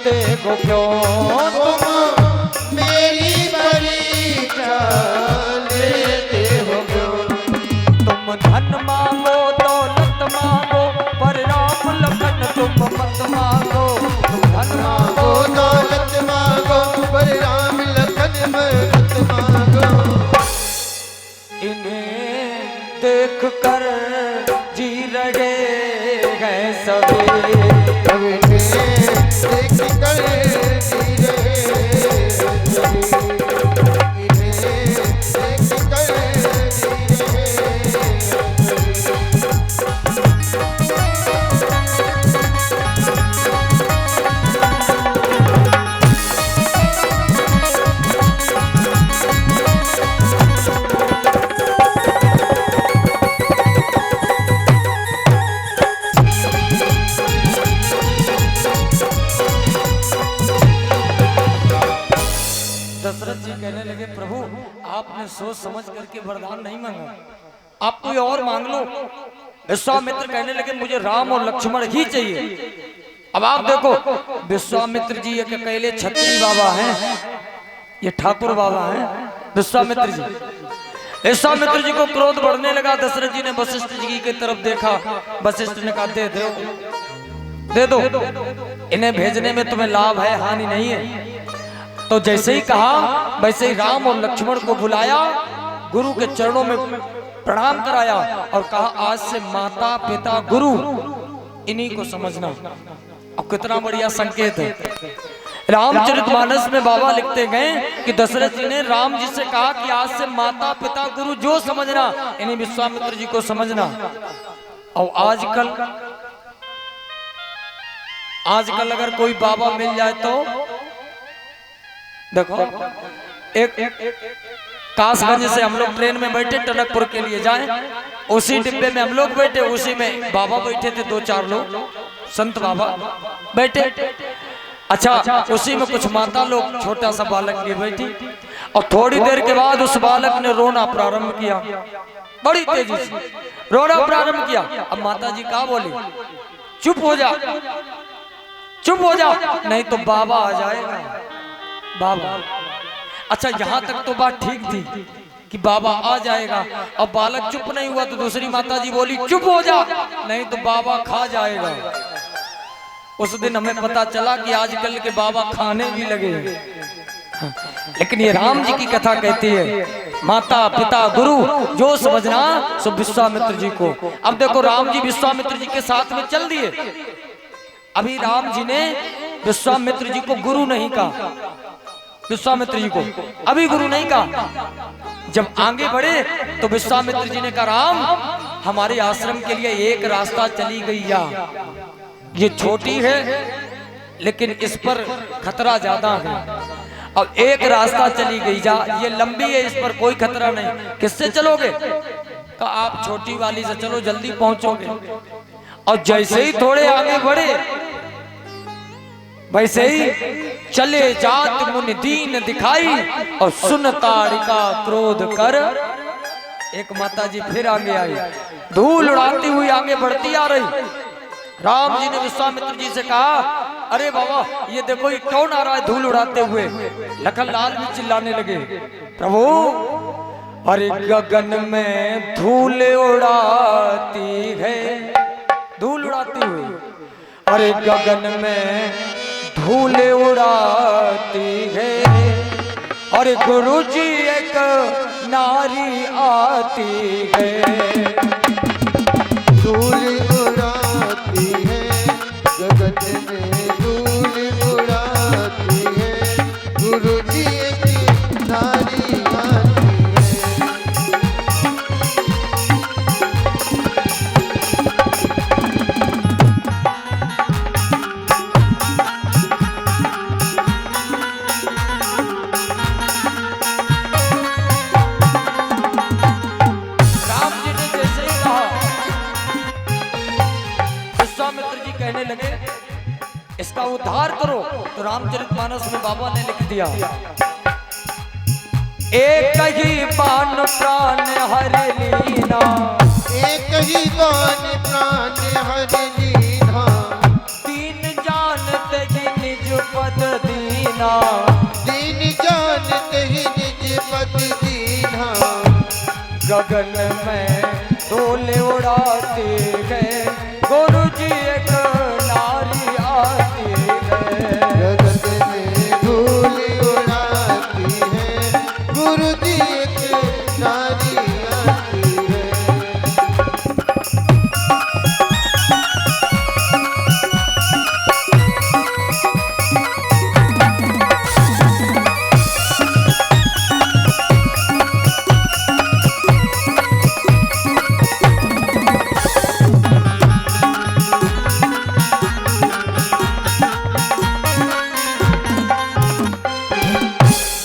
लेते हो क्यों तुम मेरी परीक्षा लेते हो क्यों? तुम धन मांगो दौलत मांगो पर राम लखन तुम मत मांगो। तुम धन मांगो दौलत मांगो पर राम लखन मत मांगो। इन्हें देख कर जी रहे हैं सभी। देख कर जी रहे सभी। देख कर जी रहे दशरथ जी कहने लगे प्रभु आपने सोच समझ करके वरदान नहीं मांगा, आप कोई और मांग लो। विश्वामित्र कहने लगे मुझे राम और लक्ष्मण ही चाहिए। अब आप देखो विश्वामित्र जी एक अकेले छत्री बाबा हैं, ये ठाकुर बाबा हैं विश्वामित्र जी। विश्वामित्र जी को क्रोध बढ़ने लगा। दशरथ जी ने वशिष्ठ जी की तरफ देखा। वशिष्ठ ने कहा दे दो इन्हें भेजने में तुम्हें लाभ है हानि नहीं है। तो जैसे ही कहा वैसे ही राम और लक्ष्मण को बुलाया, गुरु के चरणों में प्रणाम कराया और कहा आज से माता पिता गुरु इन्हीं को समझना। अब कितना बढ़िया संकेत है। रामचरितमानस में बाबा लिखते गए कि दशरथ जी ने राम जी से कहा कि आज से माता पिता गुरु जो समझना इन्हीं विश्वामित्र जी को समझना। और आजकल अगर कोई बाबा मिल जाए तो देखो एक कासगंज से हम लोग ट्रेन में बैठे टनकपुर के लिए जाएं, उसी डिब्बे में हम लोग बैठे, उसी में बाबा बैठे थे 2-4 लोग संत बाबा बैठे। अच्छा उसी में कुछ माता लोग छोटा सा बालक लिए बैठी और थोड़ी देर के बाद उस बालक ने रोना प्रारंभ किया, बड़ी तेजी से रोना प्रारंभ किया। अब माता जी क्या बोली चुप हो जा नहीं तो बाबा आ जाएगा। बाबा अच्छा यहाँ तक तो बात ठीक थी कि बाबा आ जाएगा। अब बालक चुप नहीं हुआ तो दूसरी माता जी बोली चुप हो जा नहीं तो बाबा खा जाएगा। उस दिन हमें पता चला कि आजकल के बाबा खाने भी लगे। लेकिन ये राम जी की कथा कहती है माता पिता गुरु जो समझना सो विश्वामित्र जी को। अब देखो राम जी विश्वामित्र जी के साथ में चल दिए। अभी राम जी ने विश्वामित्र जी को गुरु नहीं कहा, विश्वामित्र जी को अभी गुरु नहीं कहा। जब आगे बढ़े तो विश्वामित्र जी ने कहा राम हमारे आश्रम के लिए एक रास्ता चली गई या ये छोटी है लेकिन इस पर खतरा ज्यादा है। अब एक रास्ता चली गई जा, ये लंबी है इस पर कोई खतरा नहीं, किससे चलोगे? कहा आप छोटी वाली से चलो जल्दी पहुंचोगे। और जैसे ही थोड़े आगे बढ़े वैसे ही चले जात मुनि दीन दिखाई और सुन ताड़िका क्रोध कर। एक माता जी फिर आगे आई, धूल उड़ाती हुई आगे बढ़ती आ रही। राम जी ने विश्वामित्र जी से कहा अरे बाबा ये देखो ये कौन आ रहा है धूल उड़ाते हुए। लखन लाल भी चिल्लाने लगे प्रभु अरे गगन में धूल उड़ाती है, धूल उड़ाती हुई, अरे गगन में धूल उड़ाती है और गुरु जी एक नारी आती है। धूल उड़ाती है गगन में धूल उड़ाती है गुरु जी की नारी आती इसका उद्धार करो। तो रामचरितमानस में बाबा ने लिख दिया एक ही बाण प्राण हर लीना, एक ही बाण प्राण हर लीना, तीन जानते ही निज गगन में डोले उड़ाते हैं गुरु जी एक नारी आती है। गगन में धूल उड़ाती है गुरु जी एक नारी आती है।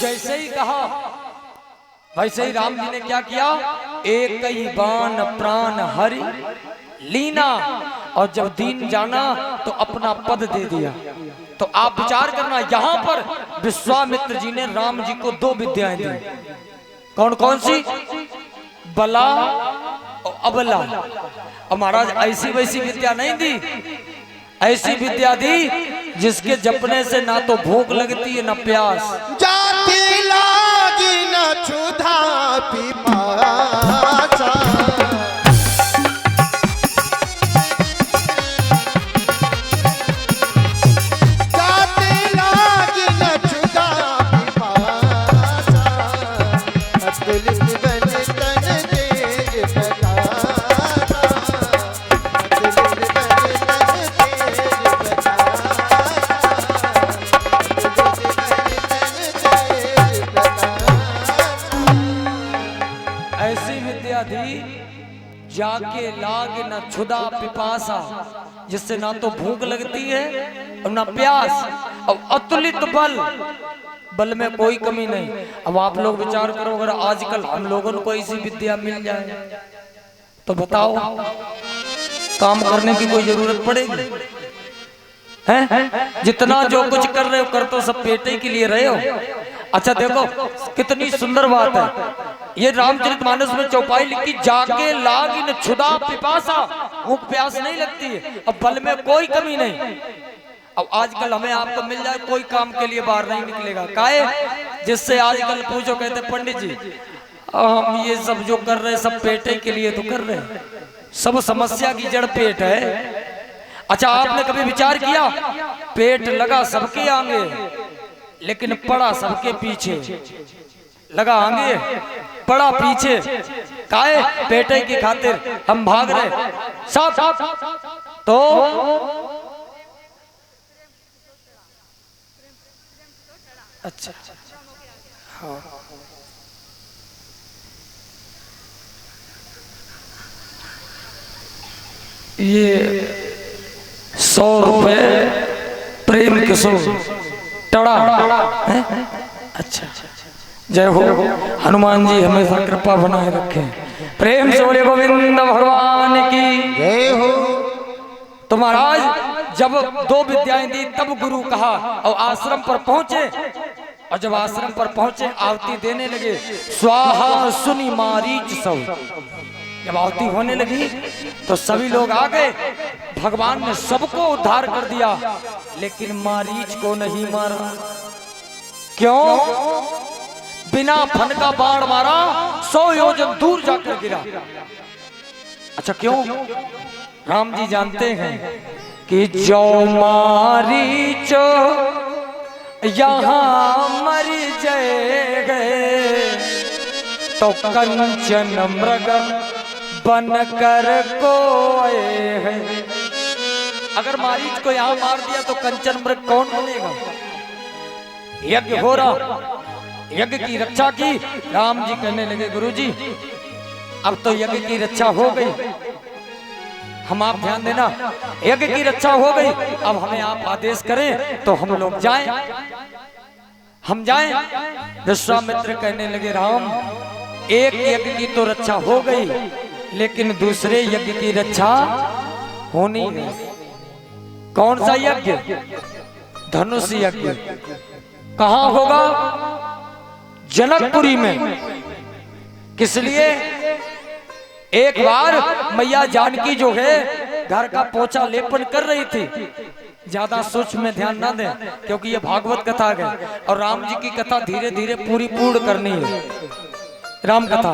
जैसे ही कहा वैसे ही राम जी ने क्या किया, एक ही बाण प्राण हरि लीना, और जब दीन जाना तो अपना पद दे दिया। तो आप विचार करना, यहाँ पर विश्वामित्र जी ने राम जी को 2 विद्याएं दी। कौन कौन सी? बला और अबला। और महाराज ऐसी वैसी विद्या नहीं दी, ऐसी विद्या दी जिसके जपने से ना तो भूख लगती है ना प्यास। जाति लागी न क्षुधा पिपासा, जाति लागी न क्षुधा पिपासा, अतुलित बन तन तेज प्रतापा, अतुलित बन तन तेज ऐसी विद्या दी जाके लाग न क्षुधा पिपासा, जिससे ना तो भूख लगती है और ना प्यास, और अतुलित बल, बल में कोई कमी नहीं। अब आप लोग विचार करो, अगर आजकल हम लोगों को ऐसी विद्या मिल जाए तो बताओ काम करने की कोई जरूरत पड़ेगी? हैं? जितना जो कुछ कर रहे हो कर तो सब पेटे के लिए रहे हो। अच्छा देखो कितनी सुंदर बात है, ये रामचरितमानस में चौपाई लिखी, जाके लागी न क्षुधा पिपासा, भूख प्यास नहीं लगती है, अब बल में कोई कमी नहीं। अब आजकल हमें आपको मिल जाए कोई काम के लिए बाहर नहीं निकलेगा, काहे? जिससे आजकल पूछो कहते पंडित जी हम ये सब जो कर रहे हैं सब पेटे के लिए तो कर रहे हैं, सब समस्या की जड़ पेट है। अच्छा आपने कभी विचार किया, पेट लगा सबके आगे लेकिन पड़ा सबके पीछे, लगा आगे पड़ा पीछे, काहे? पेटे की खातिर हम भाग रहे सब। तो अच्छा हाँ, ये 100 रुपए प्रेम किशोर टड़ा है? अच्छा जय हो हनुमान जी, हमेशा कृपा बनाए रखें। प्रेम से बोले गोविंद भगवान की जय हो। तो महाराज जब 2 विद्याएं दी तब गुरु कहा, और आश्रम पर पहुंचे, और जब आश्रम पर पहुंचे आरती देने लगे, स्वाहा सुनी मारीच सब। जब आरती होने लगी तो सभी लोग आ गए, भगवान ने सबको उद्धार कर दिया, लेकिन मारीच को नहीं मारा। क्यों? बिना फन का बाण मारा, 100 योजन दूर जाकर गिरा। अच्छा क्यों? राम जी जानते हैं कि जो मारीच यहाँ मर जाए गए तो कंचन मृग बन कर कोए है। अगर मारीच को यहाँ मार दिया तो कंचन मृग कौन बनेगा? यज्ञ हो रहा, यज्ञ की रक्षा की। राम जी कहने लगे गुरुजी अब तो यज्ञ की रक्षा हो गई, हम आप ध्यान देना, यज्ञ की रक्षा हो गई, अब हमें आप आदेश करें तो हम लोग जाएं, हम जाएं। विश्वामित्र कहने लगे राम एक यज्ञ की तो रक्षा हो गई, लेकिन दूसरे यज्ञ की रक्षा होनी नहीं। कौन सा यज्ञ? धनुष यज्ञ। कहाँ होगा? जनकपुरी में। किस लिए? एक बार मैया जानकी जो है घर का पोछा लेपन कर रही थी, ज्यादा सूक्ष्म में ध्यान ना दें क्योंकि ये भागवत कथा है और राम जी की कथा धीरे धीरे पूरी पूर्ण करनी है। राम कथा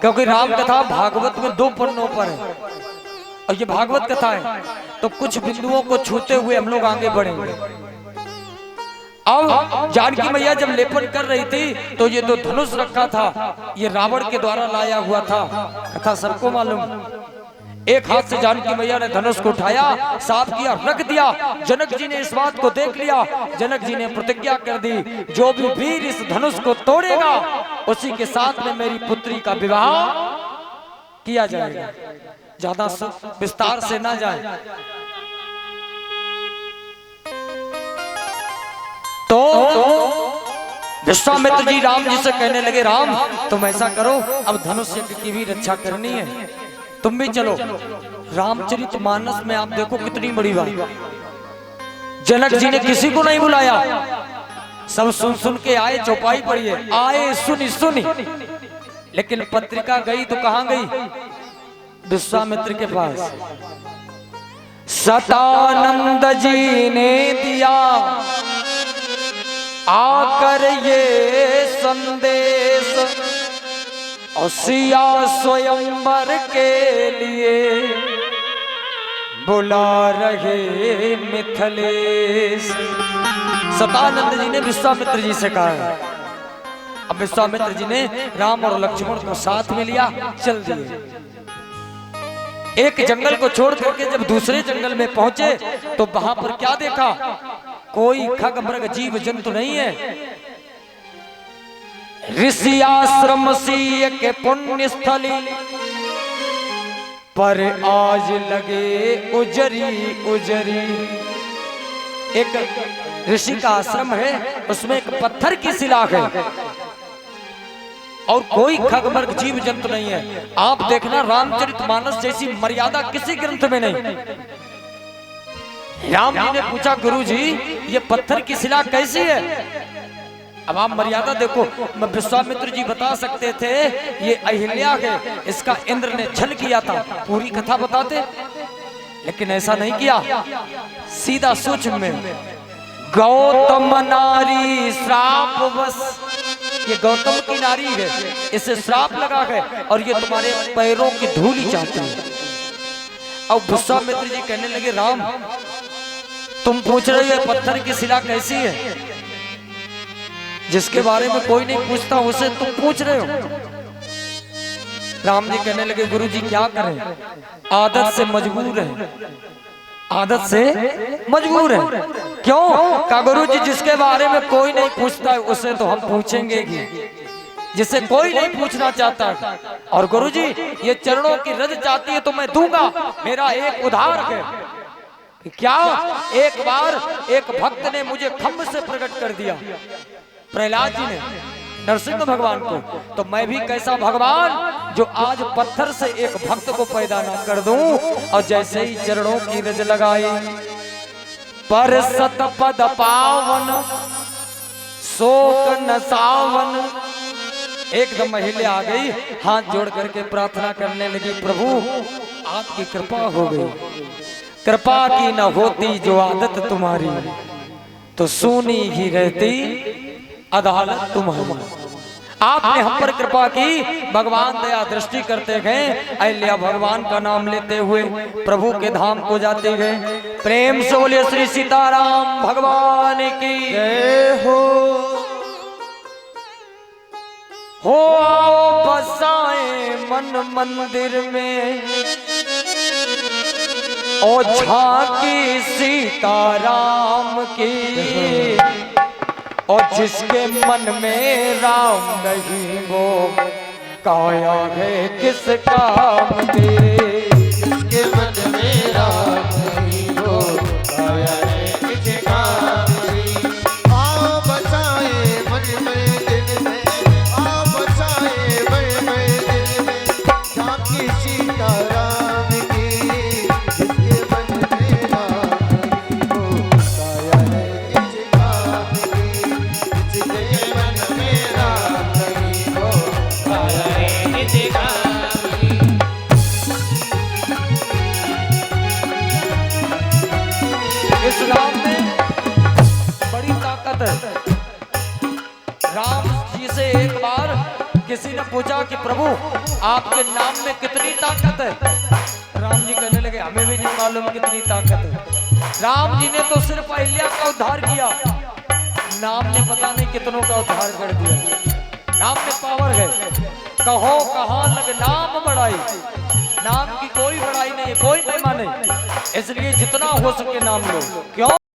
क्योंकि राम कथा भागवत में 2 पन्नों पर है और ये भागवत कथा है, तो कुछ बिंदुओं को छूते हुए हम लोग आगे बढ़ेंगे। अब जानकी मैया जब लेपन कर रही थी तो ये 2 धनुष रखा था, ये रावण के द्वारा लाया हुआ था, कथा सबको मालूम। एक हाथ से जानकी मैया ने धनुष को उठाया, साफ किया, रख दिया। जनक जी ने इस बात को देख लिया। जनक जी ने प्रतिज्ञा कर दी, जो भी वीर इस धनुष को तोड़ेगा उसी के साथ में मेरी पुत्री का विवाह किया जाएगा। ज्यादा विस्तार से ना जाए। तो विश्वामित्र जी राम जी से कहने लगे, राम तुम ऐसा करो, अब धनुष यज्ञ की भी रक्षा करनी है, तुम भी चलो। रामचरितमानस में आप देखो कितनी बड़ी बात, जनक जी ने किसी को नहीं बुलाया, सब सुन सुन के आए, चौपाई पड़ी है, आए सुनी सुनी। लेकिन पत्रिका गई तो कहां गई? विश्वामित्र के पास। सतानंद जी ने दिया आकर ये संदेश, और सिया स्वयंवर के लिए बुला रहे मिथिलेश। सतानंद जी ने विश्वामित्र जी से कहा। अब विश्वामित्र जी ने राम और लक्ष्मण को साथ में लिया, चल दिए। एक जंगल को छोड़ करके जब दूसरे जंगल में पहुंचे तो वहां पर क्या देखा? कोई खग मृग जीव जंतु नहीं है। ऋषि आश्रम सी के पुण्य स्थली पर आज लगे उजरी उजरी। एक ऋषि का आश्रम है, उसमें एक पत्थर की शिला है और कोई खगमर्ग जीव जंतु नहीं है। आप देखना रामचरितमानस जैसी मर्यादा किसी ग्रंथ में नहीं। राम जी ने पूछा, गुरु जी ये पत्थर की शिला कैसी है? अब आप मर्यादा देखो। विश्वामित्र जी बता सकते थे ये अहिल्या है, इसका इंद्र ने छल किया था, पूरी कथा बताते, लेकिन ऐसा नहीं किया। सीधा सूक्ष्म में गौतम नारी श्राप बस, ये गौतम की नारी है, इसे श्राप लगा है और ये तुम्हारे पैरों की धूल चाहती है। अब विश्वामित्र जी कहने लगे, राम तुम पूछ रहे हो पत्थर की शिला कैसी है? जिसके बारे में कोई नहीं पूछता उसे तुम पूछ रहे हो। राम जी कहने लगे, गुरु जी क्या करें, आदत से मजबूर है, आदत से मजबूर है। क्यों? का गुरु जी जिसके बारे में कोई नहीं पूछता है उसे तो हम पूछेंगे ही, जिसे कोई नहीं पूछना चाहता। और गुरु जी ये चरणों की रज चाहती है तो मैं दूंगा। मेरा एक उदाहरण है, क्या एक बार एक भक्त ने मुझे खम्भ से प्रकट कर दिया, प्रहलाद जी ने नरसिंह भगवान को, तो मैं भी कैसा भगवान जो आज पत्थर से एक भक्त को पैदा ना कर दूं। और जैसे ही चरणों की रज लगाई, पर सतपद पावन शोक न सावन, एकदम महिला आ गई, हाथ जोड़ करके प्रार्थना करने लगी, प्रभु आपकी कृपा हो गई। कृपा की न होती जो आदत तुम्हारी, तो सुनी ही रहती अदालत तुम्हारी। आपने हम पर कृपा की, भगवान दया दृष्टि करते गए। अहिल्या भगवान का नाम लेते हुए प्रभु के धाम को जाते गए। प्रेम से बोलिए श्री सीताराम भगवान की जय हो। आओ बसाए मन मंदिर में, ओ झांकी सीताराम की, और जिसके मन में राम नहीं वो काया है किस काम के। जिसके मन में राम नहीं वो काया है किस काम की। आओ बचाए मन में दिल में, आओ बचाए मन में दिल में, झांकी सीताराम की। जिसके मन में राम नहीं वो काया है किस काम की। जिसके मन में राम नहीं वो काया है किस काम की। किसी ने पूछा कि प्रभु आपके नाम में कितनी ताकत है। राम जी कहने लगे हमें भी नहीं मालूम कितनी ताकत है। राम जी ने तो सिर्फ अहिल्या का उद्धार किया, नाम ने पता नहीं कितनों का उद्धार कर दिया। नाम में पावर है। कहो कहाँ लग नाम बढ़ाई, नाम की कोई बड़ाई नहीं, कोई नहीं माने, इसलिए जितना हो सके नाम लो। क्यों?